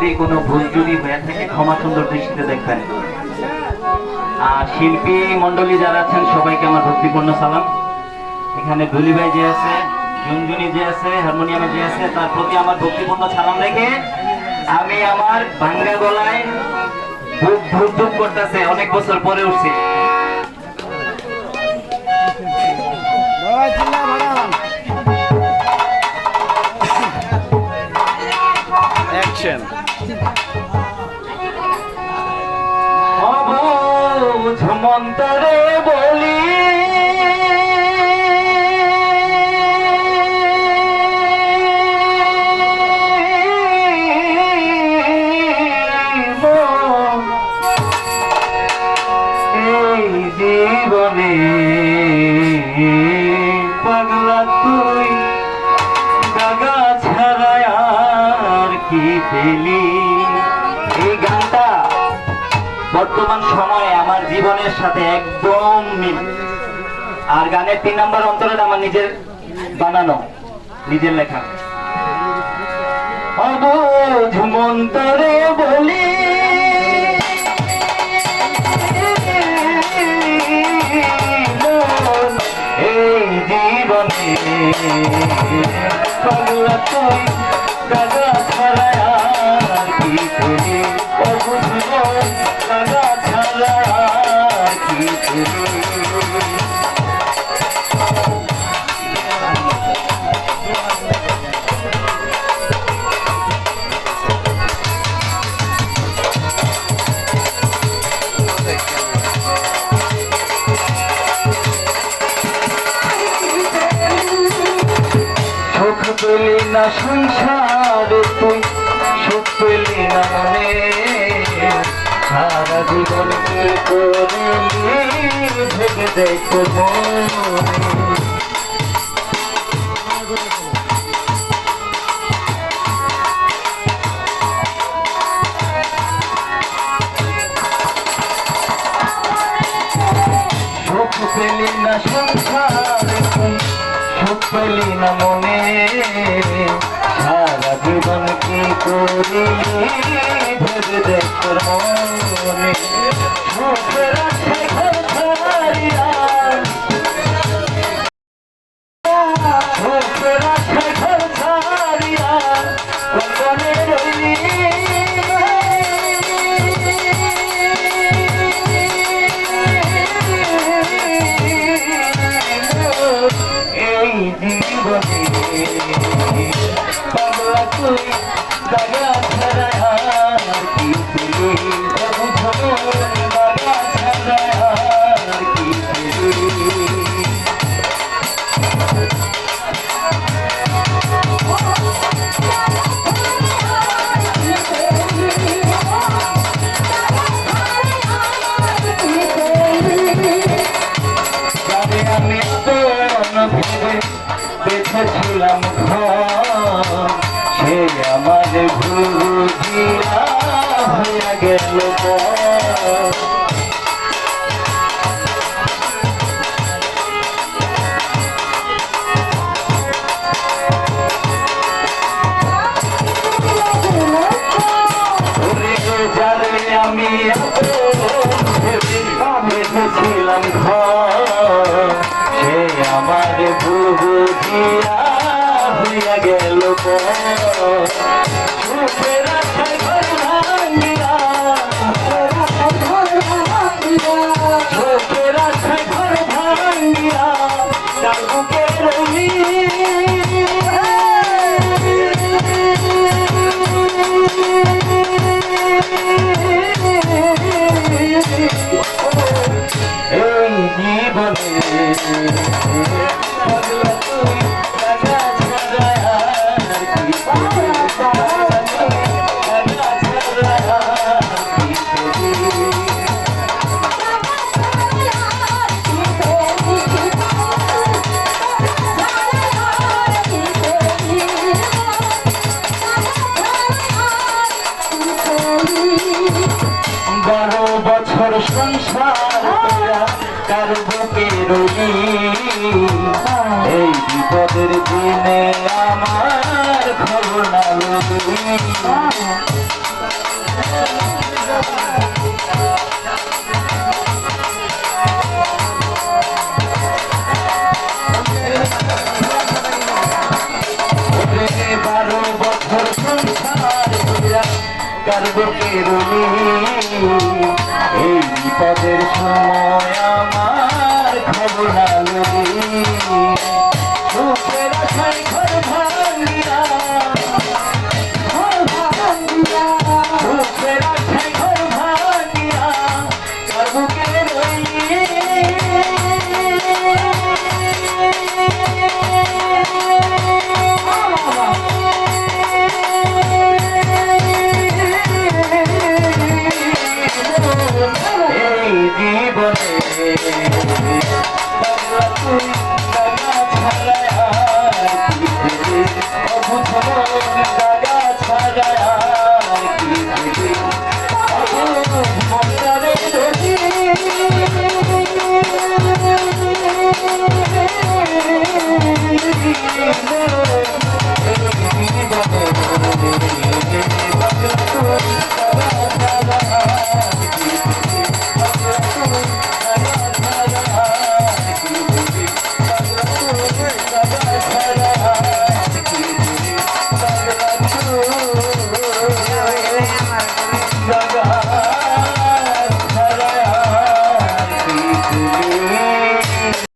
যদি কোনো ভুল যদি হয়ে থাকে ক্ষমা সুন্দর দৃষ্টিতে দেখবেন। আর শিল্পী মন্ডলী যারা আছেন সবাইকে আমার ভক্তিপূর্ণ সালাম। এখানে দুলি ভাই যে আছে, জুনজুনি যে আছে, হারমোনিয়ামে যে আছে, তার প্রতি আমার ভক্তিপূর্ণ সালাম রেখে আমি আমার ভাঙ্গা গলায় বুক ধুক ধুক করতেছে, অনেক বছর পরে উঠছি। অ্যাকশন। অবুঝ মন্তরে বলি এই জীবনে পাগলা তুই দাগা ছাড়া আর কি পেলি। এই গানটা বর্তমান সময়ে আমার জীবনের সাথে একদম মিল। আর গানের 3 নম্বর অন্তরটা আমার নিজের বানানো, নিজের লেখা। অবুঝ মন্তরে বলি এই জীবনে পাগলা তুই দাগা ছাড়া আর কি পেলি। অবুঝ দাগা ছাড়া আর কি পেলি। সুখ পেলি না সংসারে তুই, সুখ পেলি না মনে, সারা জীবন কি করলি ভেবে দেখো মনে। সুখ পেলি না সংসারে তুই, সুখ পেলি না মনে, সারা জীবন কি করি ভেবে দেখ তোর মনে। সুখের আশায় ঘর ছাড়িয়া, সুখের আশায় ঘর ছাড়িয়া কোনে রইলি। এই জীবনে পাগলা তুই দাগা ছাড়া আর কি পেলি। দাগা ছাড়া আর কি পেলি। আমি ভেবে বেঁচেছিলাম ঘর, সে আমার ভুলিয়া হয়ে গেল পর। যারে আমি বেঁচেছিলাম ঘর, সে আমার বুঝিয়া হইয়া গেল পর। সুখের আশায় ঘর ভাঙিয়া, সুখের আশায় ঘর ভাঙিয়া তার বুকে রইলি। এই জীবনে পাগলা তুই দাগা ছাড়া আর কি পেলি। দাগা ছাড়া আর কি পেলি। বারো বছর সংসার কইরা কার বুকে রইলি। এই বিপদের দিনে আমার খবর না লইলি। বারো বছর সংসার কইরা কারবো কেরুনি এই বিপদের সময়